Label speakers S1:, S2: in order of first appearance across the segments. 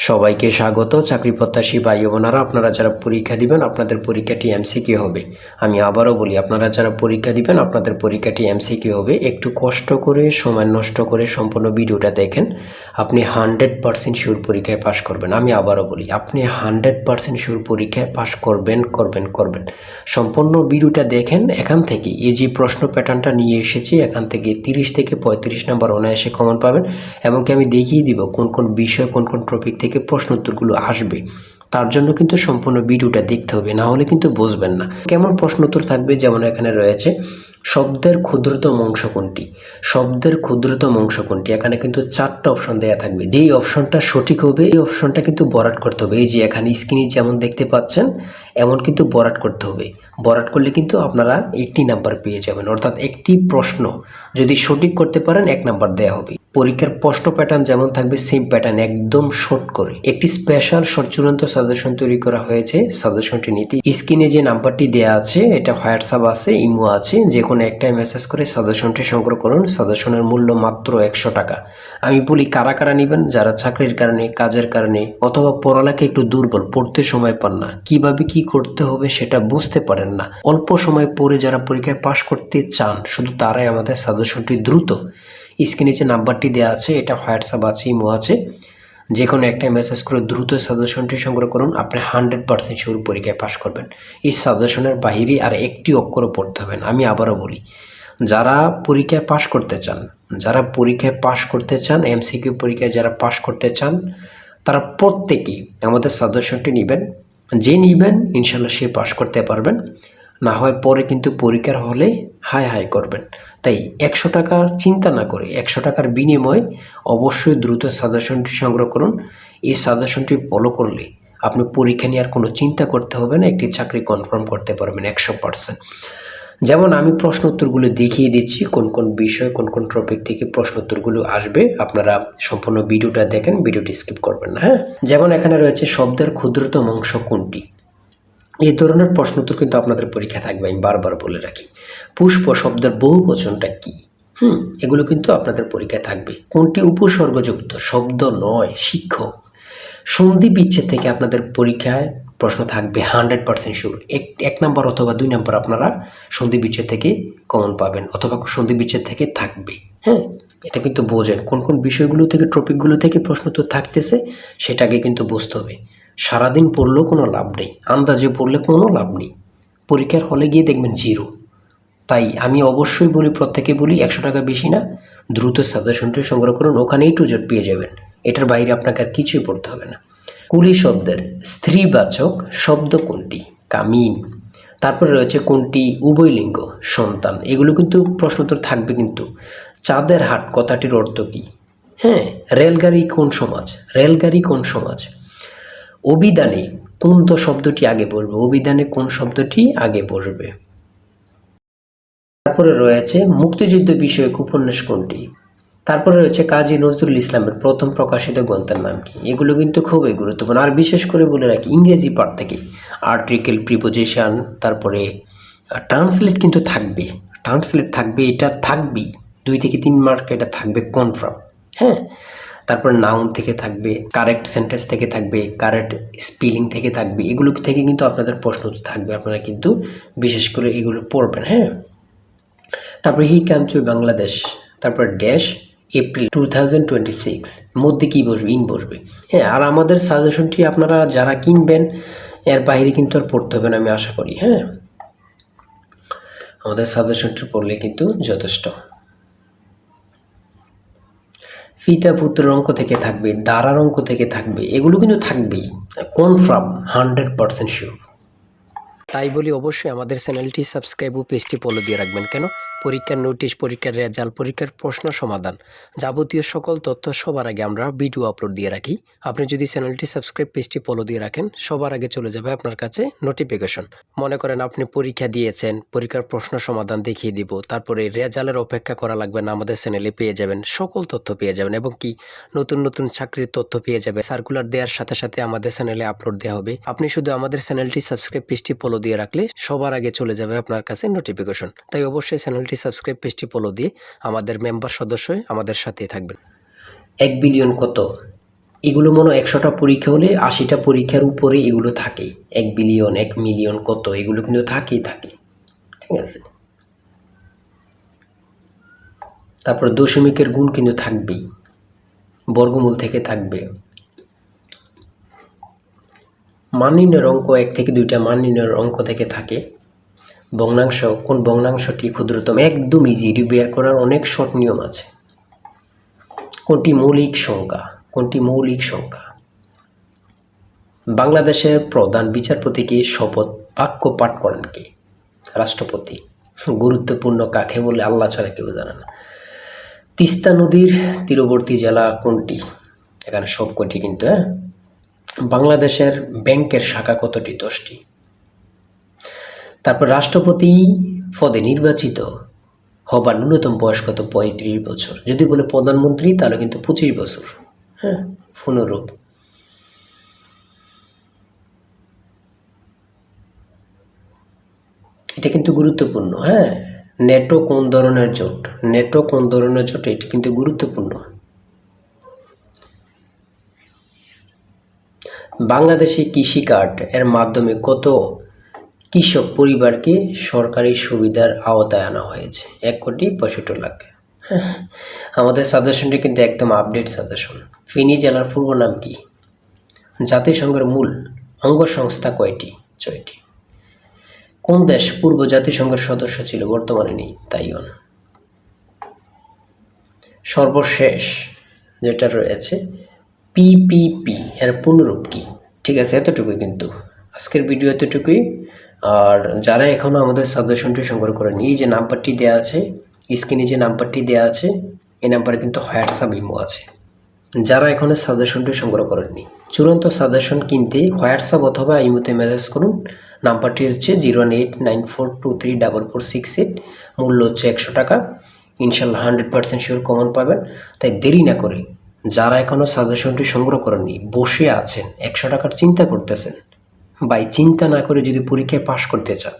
S1: সবাইকে স্বাগত। চাকরি প্রত্যাশী ভাই বোনেরা, আপনারা যারা পরীক্ষা দিবেন আপনাদের পরীক্ষাটি এমসিকিউ হবে। আমি আবারও বলি, আপনারা যারা পরীক্ষা দিবেন আপনাদের পরীক্ষাটি এমসিকিউ হবে। একটু কষ্ট করে সময় নষ্ট করে সম্পূর্ণ ভিডিওটা দেখেন, আপনি 100% শিওর পরীক্ষায় পাশ করবেন। আমি আবারও বলি, আপনি 100% শিওর পরীক্ষায় পাশ করবেন করবেন করবেন। সম্পূর্ণ ভিডিওটা দেখেন। এখান থেকে এই যে প্রশ্ন প্যাটার্নটা নিয়ে এসেছি, এখান থেকে 30 থেকে 35 নাম্বার অনায়াসে কমন পাবেন। এমনকি আমি দেখিয়ে দিব কোন কোন বিষয় কোন কোন টপিক থেকে প্রশ্ন উত্তরগুলো আসবে। তার জন্য কিন্তু সম্পূর্ণ ভিডিওটা দেখতে হবে, না হলে কিন্তু বুঝবেন না কেমন প্রশ্ন উত্তর থাকবে। যেমন এখানে রয়েছে শব্দের ক্ষুদ্রতম অংশ কোনটি, শব্দের ক্ষুদ্রতম অংশ কোনটি। এখানে কিন্তু 4টা অপশন দেওয়া থাকবে। যেই অপশনটা সঠিক হবে এই অপশনটা কিন্তু বরাট করতে হবে। এই যে এখানে স্ক্রিনে যেমন দেখতে পাচ্ছেন এমন কিন্তু বরাট করতে হবে। বরাট করলে কিন্তু আপনারা 1 নাম্বার পেয়ে যাবেন, অর্থাৎ একটি প্রশ্ন যদি সঠিক করতে পারেন 1 নাম্বার দেওয়া হবে। পরীক্ষার প্রশ্ন প্যাটার্ন যেমন থাকবে সেম প্যাটার্ন, একদম শর্ট করে একটি স্পেশাল শর্ট চূড়ান্ত সাজেশন তৈরি করা হয়েছে। সাজেশনটি নিতে স্ক্রিনে যে নাম্বারটি দেওয়া আছে, এটা হোয়াটসঅ্যাপ আছে, ইমো আছে, যে কোনো একটাই মেসেজ করে সাজেশনটি সংগ্রহ করুন। সাজেশনের মূল্য মাত্র 100 টাকা। আমি বলি কারা কারা নেবেন, যারা চাকরির কারণে, কাজের কারণে অথবা পড়ালেখা একটু দুর্বল, পড়তে সময় পান না, কিভাবে কি করতে হবে সেটা বুঝতে পারেন না, অল্প সময় পড়ে যারা পরীক্ষায় পাশ করতে চান, শুধু তারাই আমাদের সাজেশনটি দ্রুত স্ক্রিনে যে নাম্বারটি দেওয়া আছে, এটা হোয়াটসঅ্যাপ আছে, ইমো আছে, যে কোনো একটা মেসেজ করে দ্রুত সাজেশনটি সংগ্রহ করুন। আপনি 100% শিওর পরীক্ষায় পাশ করবেন। এই সাজেশনের বাহিরে আর একটি অক্ষরও পড়তে হবে না। আমি আবারও বলি, যারা পরীক্ষায় পাশ করতে চান, যারা পরীক্ষায় পাশ করতে চান, এমসিকিউ পরীক্ষায় যারা পাশ করতে চান, তারা প্রত্যেকেই আমাদের সাজেশনটি নেবেন। যে নেবেন ইনশাল্লাহ সে পাশ করতে পারবেন, না হয় পরে কিন্তু পরীক্ষার হলে হাই হাই করবেন। তাই 100 টাকার চিন্তা না করে 100 টাকার বিনিময়ে অবশ্যই দ্রুত সাজেশনটি সংগ্রহ করুন। এই সাজেশনটি ফলো করলে আপনি পরীক্ষা নিয়ে আর কোনো চিন্তা করতে হবে না, একটি চাকরি কনফার্ম করতে পারবেন 100%। যেমন আমি প্রশ্ন উত্তরগুলো দেখিয়ে দিচ্ছি, কোন কোন বিষয় কোন কোন টপিক থেকে প্রশ্ন উত্তরগুলো আসবে। আপনারা সম্পূর্ণ ভিডিওটা দেখেন, ভিডিওটি স্কিপ করবেন না। হ্যাঁ, যেমন এখানে রয়েছে শব্দের ক্ষুদ্রতম অংশ কোনটি। এই ধরনের প্রশ্ন উত্তর কিন্তু আপনাদের পরীক্ষা থাকবে। আমি বারবার বলে রাখি, পুষ্প শব্দের বহুবচনটা কি, এগুলো কিন্তু আপনাদের পরীক্ষায় থাকবে। কোনটি উপসর্গযুক্ত শব্দ নয়, শিক্ষক। সন্ধি বিচ্ছেদ থেকে আপনাদের পরীক্ষায় প্রশ্ন থাকবে 100% শিওর। এক নাম্বার অথবা 2 নাম্বার আপনারা সন্ধি বিচ্ছেদ থেকে কমন পাবেন, অথবা সন্ধি বিচ্ছেদ থেকে থাকবে। হ্যাঁ, এটা কিন্তু বোঝেন কোন কোন বিষয়গুলো থেকে, টপিকগুলো থেকে প্রশ্ন তো থাকতেছে, সেটাকে কিন্তু বুঝতে হবে। সারাদিন পড়লেও কোনো লাভ নেই, আন্দাজে পড়লে কোনো লাভ নেই, পরীক্ষার হলে গিয়ে দেখবেন জিরো। তাই আমি অবশ্যই বলি, প্রত্যেকে বলি, 100 টাকা বেশি না, দ্রুত সাজেশনটি সংগ্রহ করুন, ওখানেই টু জেড পেয়ে যাবেন। এটার বাইরে আপনাকে আর কিছুই পড়তে হবে না। কুলি শব্দের স্ত্রীবাচক শব্দ কোনটি, কামিন। তারপরে রয়েছে কোনটি উভয়লিঙ্গ, সন্তান। এগুলো কিন্তু প্রশ্ন উত্তর থাকবে। কিন্তু চাঁদের হাট কথাটির অর্থ কী? হ্যাঁ, রেলগাড়ি কোন সমাজ, রেলগাড়ি কোন সমাজ। অভিধানে কোন তো শব্দটি আগে বসবে, অভিধানে কোন শব্দটি আগে বসবে। তারপরে রয়েছে মুক্তিযুদ্ধ বিষয়ক উপন্যাস কোনটি। তারপরে রয়েছে কাজী নজরুল ইসলামের প্রথম প্রকাশিত গ্রন্থের নাম কি। এগুলো কিন্তু খুবই গুরুত্বপূর্ণ। আর বিশেষ করে বলে রাখি, ইংরেজি পার্ট থেকে আর্টিকেল, প্রিপোজিশন, তারপরে ট্রান্সলেট কিন্তু থাকবে, ট্রান্সলেট থাকবে, এটা থাকবেই। 2 থেকে 3 মার্ক এটা থাকবে কনফার্ম। হ্যাঁ, তারপর নাউন থেকে থাকবে, কারেক্ট সেন্টেন্স থেকে থাকবে, কারেক্ট স্পেলিং থেকে থাকবে। এগুলো থেকে কিন্তু আপনাদের প্রশ্ন থাকবে, আপনারা কিন্তু বিশেষ করে এগুলো পড়বেন। হ্যাঁ, তারপরে হি কাম টু বাংলাদেশ, তারপর ড্যাশ এপ্রিল 2026 মধ্যে কী বসবে, ইন বসবে। হ্যাঁ, আর আমাদের সাজেশনটি আপনারা যারা কিনবেন এর বাইরে কিন্তু আর পড়তে হবে না, আমি আশা করি। হ্যাঁ, আমাদের সাজেশনটি পড়লে কিন্তু যথেষ্ট। পিতা পুত্রের অঙ্ক থেকে থাকবে, দ্বারার অঙ্ক থেকে থাকবে, এগুলো কিন্তু থাকবেই কনফার্ম, 100% শিওর। তাই বলি অবশ্যই আমাদের চ্যানেলটি সাবস্ক্রাইব ও পেজটি ফলো দিয়ে রাখবেন। কেন? পরীক্ষার নোটিশ, পরীক্ষার রেজাল্ট, পরীক্ষার প্রশ্ন সমাধান, যাবতীয় সকল তথ্য সবার আগে আমরা ভিডিও আপলোড দিয়ে রাখি। আপনি যদি চ্যানেলটি সাবস্ক্রাইব, পেজটি ফলো দিয়ে রাখেন, সবার আগে চলে যাবে আপনার কাছে নোটিফিকেশন। মনে করেন আপনি পরীক্ষা দিয়েছেন, পরীক্ষার প্রশ্ন সমাধান দেখিয়ে দিব, তারপরে রেজাল্টের অপেক্ষা করা লাগবে না, আমাদের চ্যানেলে পেয়ে যাবেন, সকল তথ্য পেয়ে যাবেন, এবং কি নতুন নতুন চাকরির তথ্য পেয়ে যাবে। সার্কুলার দেওয়ার সাথে সাথে আমাদের চ্যানেলে আপলোড দেওয়া হবে। আপনি শুধু আমাদের চ্যানেলটি সাবস্ক্রাইব, পেজটি ফলো দিয়ে রাখলে সবার আগে চলে যাবে আপনার কাছে নোটিফিকেশন। তাই অবশ্যই চ্যানেলটি সাবস্ক্রাইব, পেজটি ফলো দিয়ে আমাদের মেম্বার সদস্য হয়ে আমাদের সাথেই থাকবেন। 1 বিলিয়ন কত? এগুলো মনে হয় 100টা পরীক্ষা হলে 80টা পরীক্ষার উপরে এগুলো থাকে। 1 বিলিয়ন 1 মিলিয়ন কত এগুলো কিন্তু থাকেই থাকে, ঠিক আছে। তারপর দশমিকের গুণ কিন্তু থাকবেই, বর্গমূল থেকে থাকবে। মান নির্ণয়ের অঙ্ক 1 থেকে 2টা মান নির্ণয়ের অঙ্ক থেকে থাকে। ভগ্নাংশ, কোন ভগ্নাংশটি ক্ষুদ্রতম, একদম ইজি, এটি বের করার অনেক শর্ট নিয়ম আছে। কোনটি মৌলিক সংখ্যা, কোনটি মৌলিক সংখ্যা। বাংলাদেশের প্রধান বিচারপতিকে শপথ বাক্য পাঠ করেন কে? রাষ্ট্রপতি। গুরুত্বপূর্ণ কাকে বলে আল্লাহ ছাড়া কেউ জানে না। তিস্তা নদীর তীরবর্তী জেলা কোনটি? এখানে সব কটি কিন্তু। বাংলাদেশের ব্যাংকের শাখা কতটি? 10টি। তারপর রাষ্ট্রপতি পদে নির্বাচিত হবার ন্যূনতম বয়স কত? 35 বছর। যদি বলে প্রধানমন্ত্রী তাহলে কিন্তু 25 বছর। হ্যাঁ, পুনরূপ। এটা কিন্তু গুরুত্বপূর্ণ। হ্যাঁ, নেটো কোন ধরনের জোট? নেটো কোন ধরনের জোট? এটি কিন্তু গুরুত্বপূর্ণ। বাংলাদেশি কৃষি কার্ড এর মাধ্যমে কত কৃষক পরিবারকে সরকারি সুবিধার আওতায় আনা হয়েছে? 1,65,00,000। আমাদের সাজেশনটি কিন্তু একদম আপডেট সাজেশন। ফেনী জেলার পূর্ব নাম কি? জাতিসংঘের মূল অঙ্গ সংস্থা কয়টি? 6টি। কোন দেশ পূর্ব জাতিসংঘের সদস্য ছিল, বর্তমানে নেই? তাইওয়ান। সর্বশেষ যেটা রয়েছে পিপিপি এর পুনরূপ কি? ঠিক আছে, এতটুকুই কিন্তু আজকের ভিডিও, এতটুকুই। আর যারা এখনও আমাদের সাজেশনটি সংগ্রহ করেনি, এই যে নাম্বারটি দেওয়া আছে স্ক্রিনে, যে নাম্বারটি দেওয়া আছে এই নাম্বারে কিন্তু হোয়াটসঅ্যাপ ইমো আছে। যারা এখনও সাজেশনটি সংগ্রহ করেননি, চূড়ান্ত সাজেশন কিনতে হোয়াটসঅ্যাপ অথবা ইমোতে মেসেজ করুন। নাম্বারটি হচ্ছে 01894234468। মূল্য হচ্ছে 100 টাকা। ইনশাল্লাহ 100% শিওর কমন পাবেন। তাই দেরি না করে যারা এখনও সাজেশনটি সংগ্রহ করেননি, বসে আছেন 100 টাকার চিন্তা করতেছেন, বাই চিন্তা না করে যদি পরীক্ষায় পাশ করতে চান,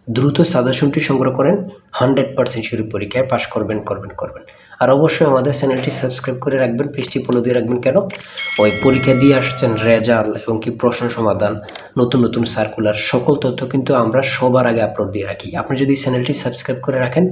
S1: দ্রুত সাজেশনটি সংগ্রহ করেন। 100% শিওর পরীক্ষায় পাশ করবেন। আর অবশ্যই আমাদের চ্যানেলটি সাবস্ক্রাইব করে রাখবেন, পেজটি ফলো দিয়ে রাখবেন। কেন? ওই পরীক্ষা দিয়ে আসছেন রেজাল্ট এবং কি প্রশ্ন সমাধান, নতুন সার্কুলার, সকল তথ্য কিন্তু আমরা সবার আগে আপলোড দিয়ে রাখি। আপনি যদি চ্যানেলটি সাবস্ক্রাইব করে রাখেন,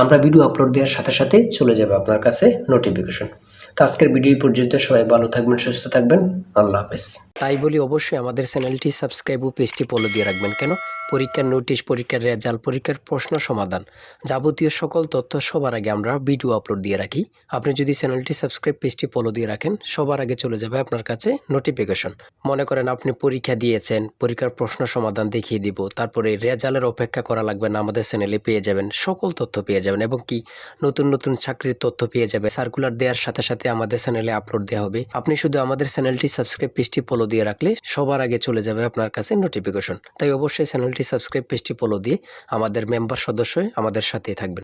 S1: আমরা ভিডিও আপলোড দেওয়ার সাথে সাথে চলে যাবে আপনার কাছে নোটিফিকেশন। তো আজকের ভিডিও পর্যন্ত, সবাই ভালো থাকবেন, সুস্থ থাকবেন, আল্লাহ হাফেজ। তাই বলি অবশ্যই আমাদের চ্যানেলটি সাবস্ক্রাইব ও পেজটি ফলো দিয়ে রাখবেন। কেন? পরীক্ষার নোটিশ, পরীক্ষার রেজাল্ট, পরীক্ষার প্রশ্ন সমাধান, যাবতীয় সকল তথ্য সবার আগে আমরা ভিডিও আপলোড দিয়ে রাখি। আপনি যদি চ্যানেলটি সাবস্ক্রাইব, পেজটি ফলো দিয়ে রাখেন, সবার আগে চলে যাবে আপনার কাছে নোটিফিকেশন। মনে করেন আপনি পরীক্ষা দিয়েছেন, পরীক্ষার প্রশ্ন সমাধান দেখিয়ে দিব, তারপরে রেজাল্টের অপেক্ষা করা লাগবে না, আমাদের চ্যানেলে পেয়ে যাবেন, সকল তথ্য পেয়ে যাবেন এবং কি নতুন চাকরির তথ্য পেয়ে যাবে। সার্কুলার দেওয়ার সাথে সাথে আমাদের চ্যানেলে আপলোড দেওয়া হবে। আপনি শুধু আমাদের চ্যানেলটি সাবস্ক্রাইব, পেজটি ফলো দিয়ে রাখলে সবার আগে চলে যাবে আপনার কাছে নোটিফিকেশন। তাই অবশ্যই চ্যানেলটি সাবস্ক্রাইব, পেজটি ফলো দিয়ে আমাদের মেম্বার সদস্য হয়ে আমাদের সাথেই থাকবেন।